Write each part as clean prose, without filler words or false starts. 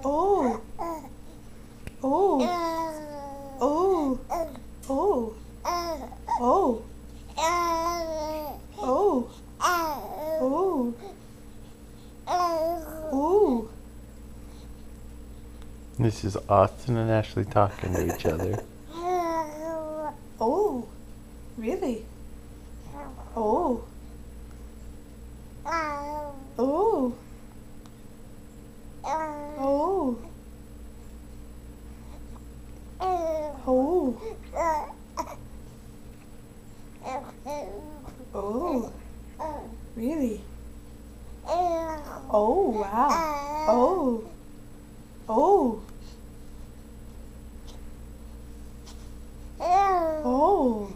Oh. Oh. Oh. Oh. Oh. Oh. Oh. Oh. This is Austin and Ashley talking to each other. Oh. Really? Oh. Oh. Oh. Oh. Oh. Really? Oh, wow. Oh. Oh. Oh.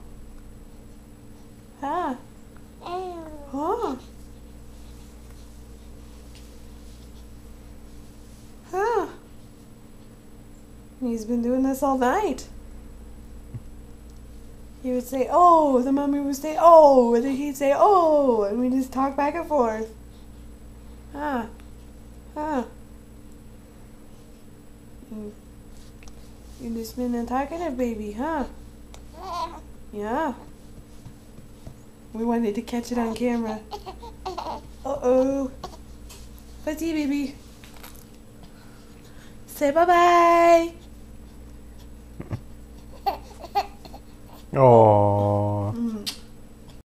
Huh. Huh. Huh. He's been doing this all night. He would say, oh, the mummy would say, oh, and then he'd say, oh, and we just talk back and forth. Huh. Huh. You just been a talkative baby, huh? Yeah. We wanted to catch it on camera. Uh-oh. Fuzzy baby. Say bye-bye. Oh.